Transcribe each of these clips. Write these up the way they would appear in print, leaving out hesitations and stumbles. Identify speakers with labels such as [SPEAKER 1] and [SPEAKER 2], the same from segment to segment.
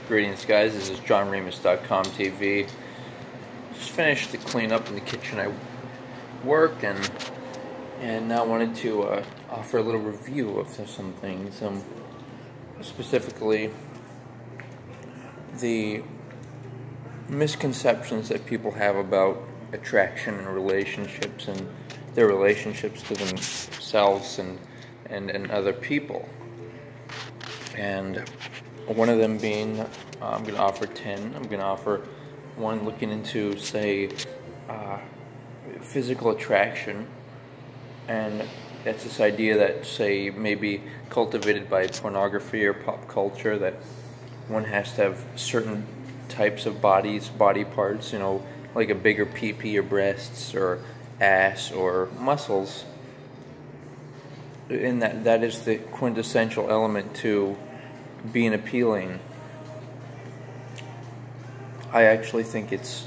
[SPEAKER 1] Greetings, guys. This is JohnRemus.com TV. Just finished the cleanup in the kitchen I work, and now wanted to offer a little review of some things. Specifically, the misconceptions that people have about attraction and relationships, and their relationships to themselves and other people. And one of them being, I'm going to offer 10. I'm going to offer one looking into, say, physical attraction. And that's this idea that, say, maybe cultivated by pornography or pop culture, that one has to have certain types of body parts, like a bigger pee-pee or breasts or ass or muscles. And that is the quintessential element to being appealing. I actually think it's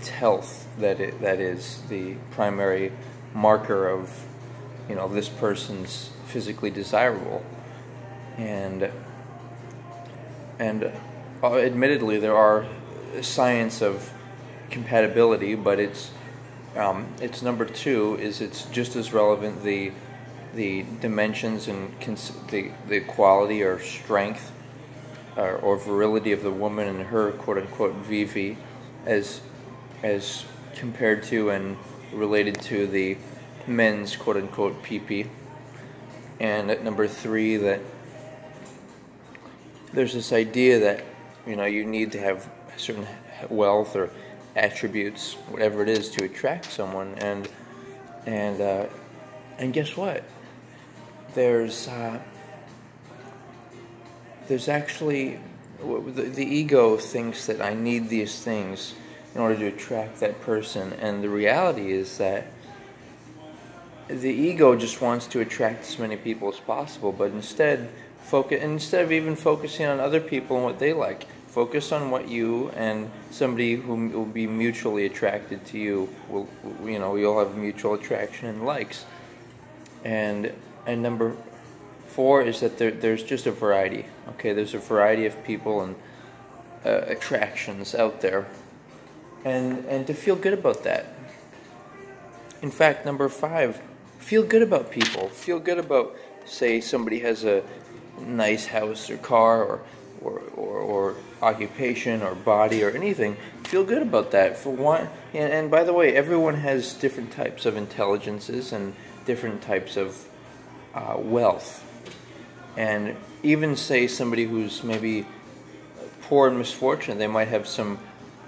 [SPEAKER 1] health that is the primary marker of this person's physically desirable, and admittedly there are science of compatibility, but it's number two is it's just as relevant, the dimensions and the quality or strength or virility of the woman and her quote-unquote VV as compared to and related to the men's quote-unquote PP. And at number three, that there's this idea that you need to have certain wealth or attributes, whatever it is, to attract someone, and guess what? There's actually the ego thinks that I need these things in order to attract that person, and the reality is that the ego just wants to attract as many people as possible, but instead of even focusing on other people and what they like, focus on what you and somebody who will be mutually attracted to you you'll have mutual attraction and likes. And number four is that there's just a variety. Okay, there's a variety of people and attractions out there, and to feel good about that. In fact, number five, feel good about people. Feel good about, say, somebody has a nice house or car or occupation or body or anything. Feel good about that. For one, and by the way, everyone has different types of intelligences and different types of wealth. And even, say, somebody who's maybe poor and misfortunate, they might have some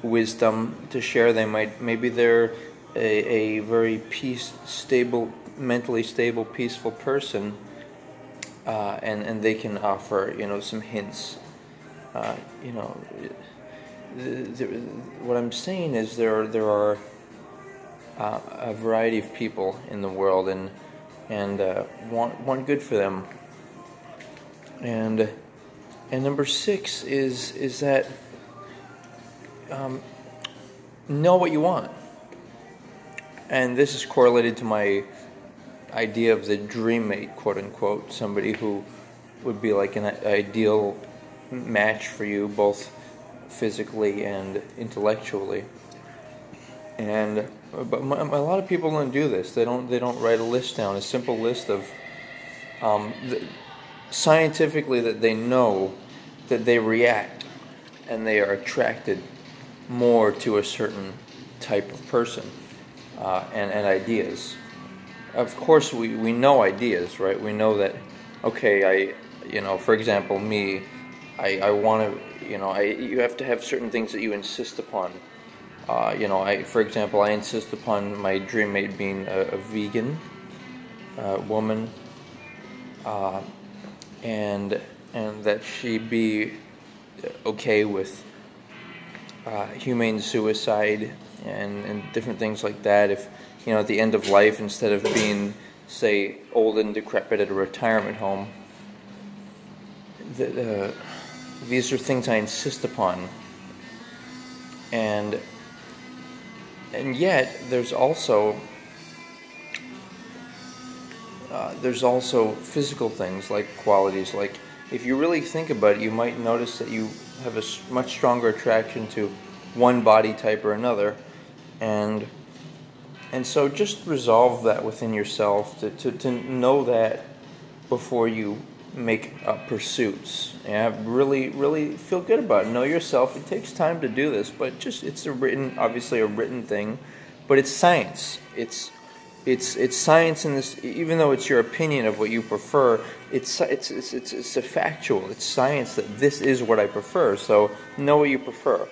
[SPEAKER 1] wisdom to share. Maybe they're a very mentally stable, peaceful person, and they can offer some hints. What I'm saying is there are a variety of people in the world, and want good for them. And number six is that know what you want. And this is correlated to my idea of the dream mate, quote unquote, somebody who would be like an ideal match for you, both physically and intellectually. But a lot of people don't do this. They don't write a list down, a simple list of scientifically that they know that they react and they are attracted more to a certain type of person and ideas. Of course, we know ideas, right? We know that, okay, for example, me, I want to, you have to have certain things that you insist upon. For example, I insist upon my dream mate being a vegan woman, and that she be okay with humane suicide and different things like that. If at the end of life, instead of being, say, old and decrepit at a retirement home, these are things I insist upon. And yet there's also physical things, like qualities like if you really think about it, you might notice that you have a much stronger attraction to one body type or another, and so just resolve that within yourself to know that before you make pursuits. Yeah, really feel good about it. Know yourself. It takes time to do this, but it's obviously a written thing, but it's science. It's science in this. Even though it's your opinion of what you prefer, it's a factual. It's science that this is what I prefer. So know what you prefer.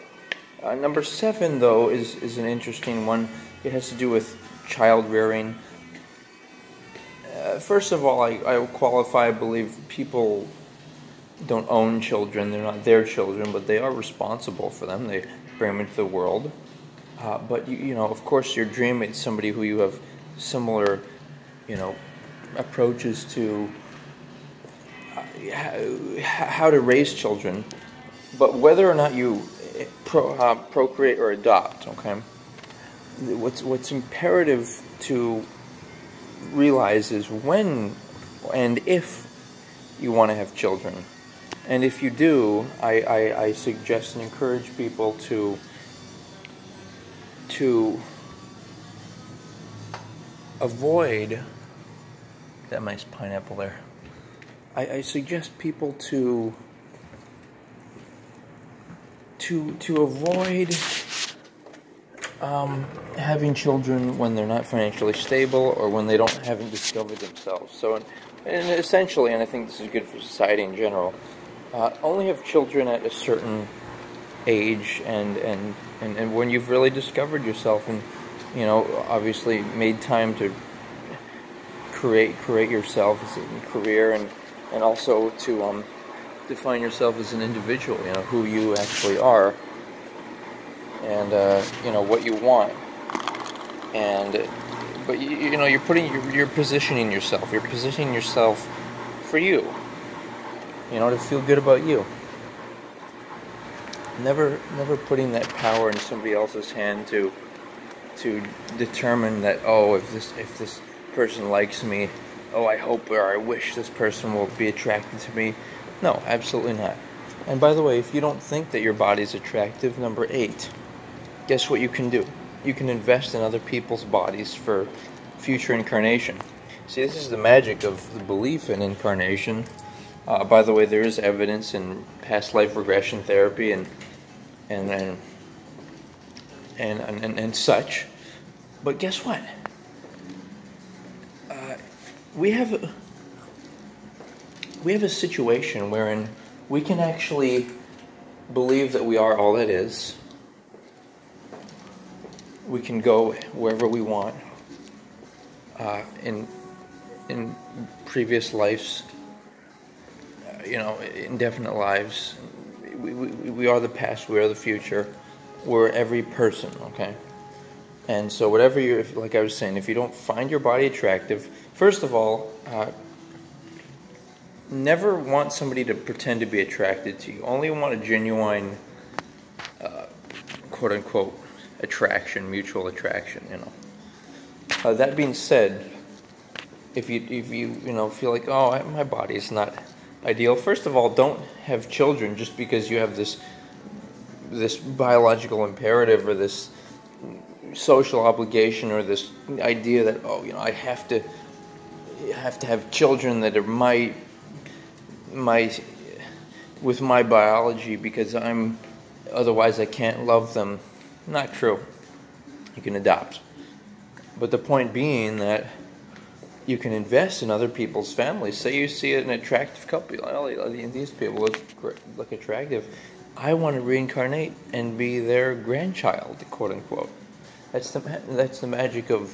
[SPEAKER 1] Number 7, though, is an interesting one. It has to do with child rearing. First of all, I will qualify. I believe people don't own children. They're not their children, but they are responsible for them. They bring them into the world. But you know, of course, your dream is somebody who you have similar, approaches to how to raise children. But whether or not you procreate or adopt, okay, what's imperative to realize is when and if you want to have children. And if you do, I suggest and encourage people to avoid that nice pineapple there. I suggest people to avoid having children when they're not financially stable or when they haven't discovered themselves. So, and essentially, and I think this is good for society in general, only have children at a certain age and when you've really discovered yourself and obviously made time to create yourself as a career and also to define yourself as an individual, who you actually are, and what you want, but you're positioning yourself. You're positioning yourself for you, to feel good about you. Never putting that power in somebody else's hand to determine that, if this person likes me, I hope or I wish this person will be attracted to me. No, absolutely not. And by the way, if you don't think that your body's attractive, number 8, guess what you can do? You can invest in other people's bodies for future incarnation. See, this is the magic of the belief in incarnation. By the way, there is evidence in past life regression therapy and such. But guess what? We have a situation wherein we can actually believe that we are all that is. We can go wherever we want in previous lives, indefinite lives. We are the past, we are the future. We're every person, okay? And so whatever like I was saying, if you don't find your body attractive, first of all, never want somebody to pretend to be attracted to you. Only want a genuine, quote-unquote, attraction, mutual attraction, That being said, if you feel like, my body is not ideal, first of all, don't have children just because you have this biological imperative or this social obligation or this idea that I have to have children that are my with my biology because otherwise I can't love them. Not true. You can adopt. But the point being that you can invest in other people's families. Say you see an attractive couple, these people look attractive. I want to reincarnate and be their grandchild, quote unquote. That's the magic of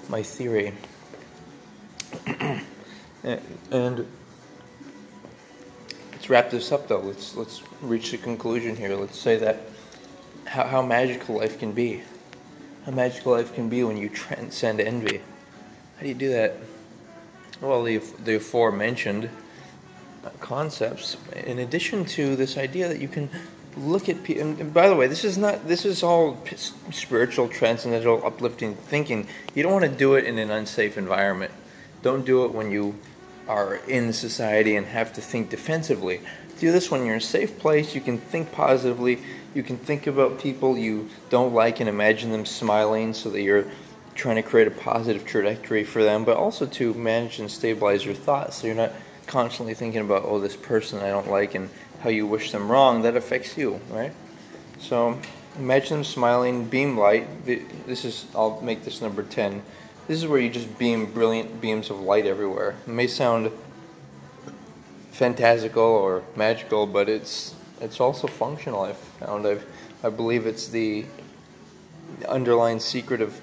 [SPEAKER 1] my theory. And let's wrap this up, though. Let's reach the conclusion here. Let's say that how magical life can be. How magical life can be when you transcend envy. How do you do that? Well, the aforementioned concepts, in addition to this idea that you can look at people. And by the way, this is all spiritual, transcendental, uplifting thinking. You don't want to do it in an unsafe environment. Don't do it when you are in society and have to think defensively. Do this when you're in a safe place. You can think positively. You can think about people you don't like and imagine them smiling so that you're trying to create a positive trajectory for them, but also to manage and stabilize your thoughts so you're not constantly thinking about, oh, this person I don't like and how you wish them wrong. That affects you, right? So imagine them smiling, beam light. I'll make this number 10. This is where you just beam brilliant beams of light everywhere. It may sound fantastical or magical, but it's also functional. I've found. I believe it's the underlying secret of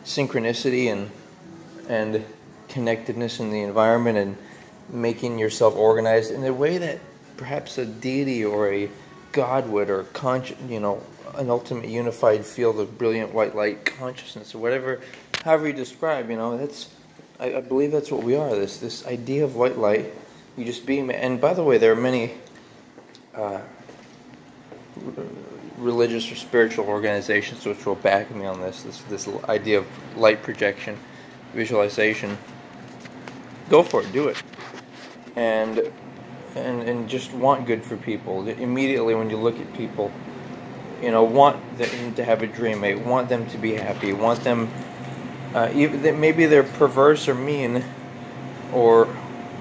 [SPEAKER 1] synchronicity and connectedness in the environment and making yourself organized in a way that perhaps a deity or a God would, or an ultimate unified field of brilliant white light consciousness, or whatever, however you describe, I believe that's what we are. This idea of white light, you just beam. And by the way, there are many religious or spiritual organizations which will back me on this idea of light projection, visualization. Go for it, do it, and just want good for people. Immediately when you look at people, want them to have a dream mate, want them to be happy, want them, even maybe they're perverse or mean or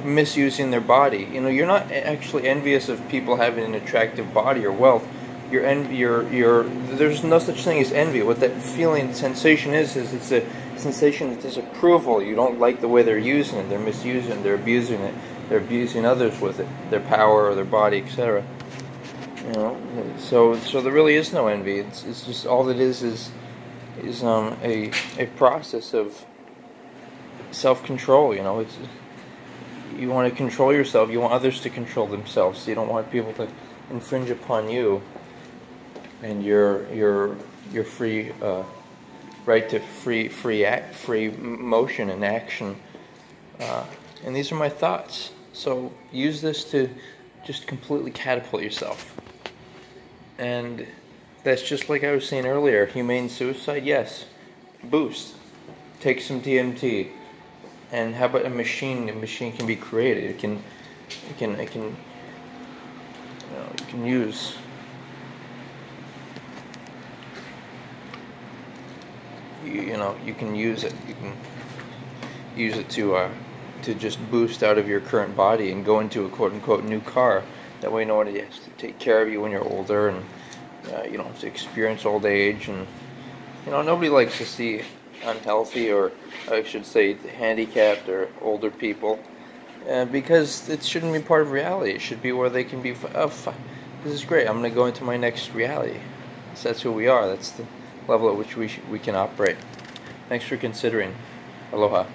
[SPEAKER 1] misusing their body. You're not actually envious of people having an attractive body or wealth. There's no such thing as envy. What that feeling, sensation is it's a sensation of disapproval. You don't like the way they're using it, they're misusing it, they're abusing it, they're abusing others with it, their power or their body, etc. So there really is no envy. It's just all it is a process of self-control. You want to control yourself. You want others to control themselves. You don't want people to infringe upon you and your free right to free motion and action. And these are my thoughts. So use this to just completely catapult yourself. And that's just like I was saying earlier. Humane suicide, yes. Boost. Take some DMT. And how about a machine? A machine can be created. It can you can use. You can use it. You can use it to just boost out of your current body and go into a quote-unquote new car. That way nobody has to take care of you when you're older, and you don't have to experience old age. And nobody likes to see unhealthy, or I should say handicapped or older people, because it shouldn't be part of reality. It should be where they can be, this is great, I'm going to go into my next reality. So that's who we are. That's the level at which we can operate. Thanks for considering. Aloha.